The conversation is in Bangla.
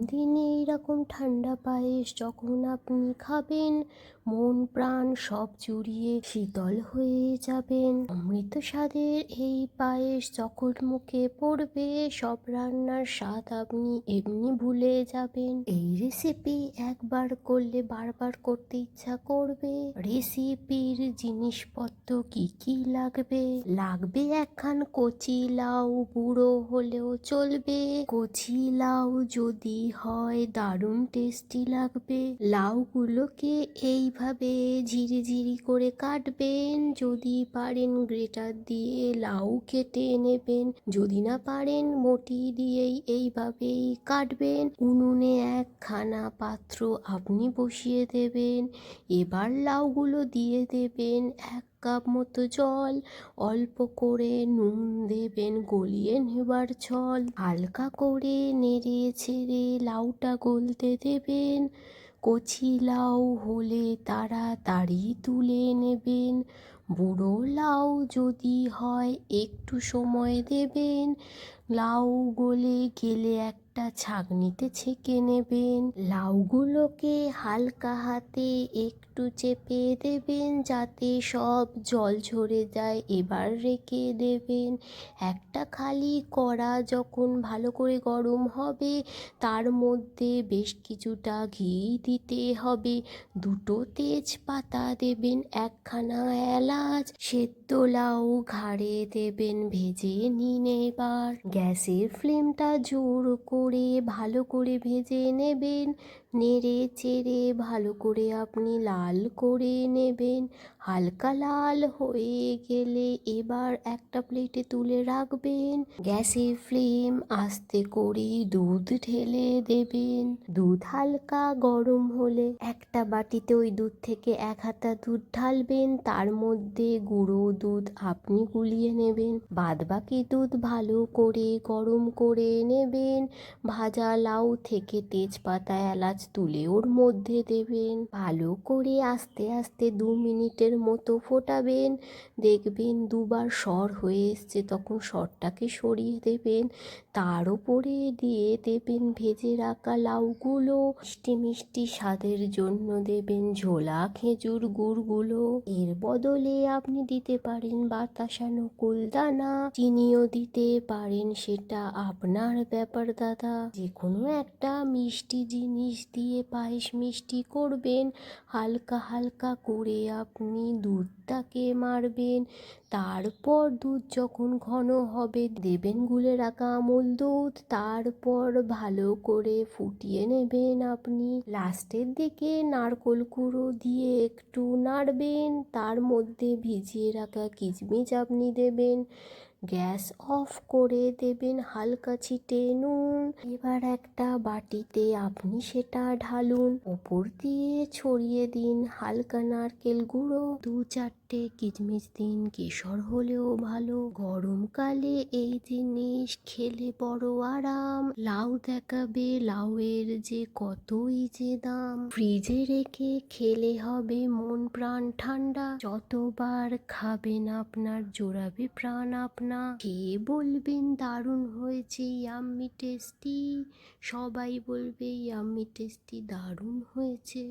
দিনে এইরকম ঠান্ডা পায়েস যখন আপনি খাবেন, মন প্রাণ সব জুড়িয়ে শীতল হয়ে যাবেন। অমৃত স্বাদের এই পায়েস যখন মুখে পড়বে, সব রান্নার স্বাদ আপনি এমনি ভুলে যাবেন। এই রেসিপি একবার করলে বারবার করতে ইচ্ছা করবে। রেসিপির জিনিসপত্র কি কি লাগবে? লাগবে একখান কচি লাউ, বুড়ো হলেও চলবে। কচি লাউ যদি হয় দারুণ টেস্টি লাগবে। লাউগুলোকে এইভাবে ঝিরিঝিরি করে কাটবেন। যদি পারেন গ্রেটার দিয়ে লাউ কেটে নেবেন, যদি না পারেন বটি দিয়েই এইভাবেই কাটবেন। উনুনে একখানা পাত্র আপনি বসিয়ে দেবেন। এবার লাউগুলো দিয়ে দেবেন 1 কাপ মতো জল, অল্প করে নুন দেবেন গলিয়ে নেবার ছল। হালকা করে নেড়ে ছেড়ে লাউটা গলতে দেবেন। কচি লাউ হলে তাড়াতাড়ি তুলে নেবেন। বুড়ো লাউ যদি হয় একটু সময় দেবেন। লাউ গলে গেলে একটা ছাঁকনিতে ছেঁকে নেবেন। লাউগুলোকে হালকা হাতে একটু চেপে দেবেন যাতে সব জল ঝরে যায়। এবার রেখে দেবেন। একটা খালি কড়া যখন ভালো করে গরম হবে, তার মধ্যে বেশ কিছুটা ঘি দিতে হবে। 2টো তেজপাতা দেবেন, একখানা এলাচ, সেদ্ধ লাউ ঘাড়ে দেবেন। ভেজে নিন এবার। গ্যাসের ফ্লেমটা জোর করে ভালো করে ভেজে নেবেন। নেড়ে চেড়ে ভালো করে আপনি লাল করে নেবেন। হালকা লাল হয়ে গেলে এবার একটা প্লেটে তুলে রাখবেন। গ্যাসের ফ্লেম আস্তে করে দুধ ঢেলে দেবেন। দুধ হালকা গরম হলে একটা বাটিতে ওই দুধ থেকে 1 হাতা দুধ ঢালবেন। তার মধ্যে গুঁড়ো দুধ আপনি গুলিয়ে নেবেন। বাদবাকি দুধ ভালো করে গরম করে নেবেন। ভাজা লাউ থেকে তেজপাতা এলাচ তুলে ওর মধ্যে দেবেন। ভালো করে আস্তে আস্তে 2 মিনিটের মতো ফোটাবেন। দেখবেন দুবার সর হয়ে এসছে, তখন সরটাকে সরিয়ে দেবেন। তার উপরে দিয়ে দেবেন ভেজে রাখা লাউগুলো। মিষ্টি মিষ্টি স্বাদের জন্য দেবেন ঝোলা খেজুর গুড়গুলো। এর বদলে আপনি দিতে পারেন বাতাসা, নকুল দানা, চিনিও দিতে পারেন, সেটা আপনার ব্যাপার দাদা। যে কোনো একটা মিষ্টি জিনিস দিয়ে পায়েস মিষ্টি করবেন। হালকা হালকা করে আপনি দুধটাকে মারবেন। তারপর দুধ যখন ঘন হবে দেবেন গুলে রাখা আমুল দুধ। তারপর ভালো করে ফুটিয়ে নেবেন আপনি। লাস্টের দিকে নারকোল কুড়ো দিয়ে একটু নাড়বেন। তার মধ্যে ভিজিয়ে রাখা কিশমিশ আপনি দেবেন। গ্যাস অফ করে দেবেন। হালকা ছিটে নুন। এবার একটা বাটিতে আপনি সেটা ঢালুন। ওপর দিয়ে ছড়িয়ে দিন হালকা নারকেল গুঁড়ো। 2-4টে কিশমিশ দিন, কেশর হলেও ভালো। গরমকালে এই জিনিস খেলে বড় আরাম। লাউ দেখাবে লাউয়ের যে কতই যে দাম। ফ্রিজে রেখে খেলে হবে মন প্রাণ ঠান্ডা। যতবার খাবেন আপনার জোড়াবে প্রাণ আপনা। খেয়ে বলবেন দারুণ হয়েছে, ইয়াম্মি টেস্টি। সবাই বলবে ইয়াম্মি টেস্টি, দারুণ হয়েছে।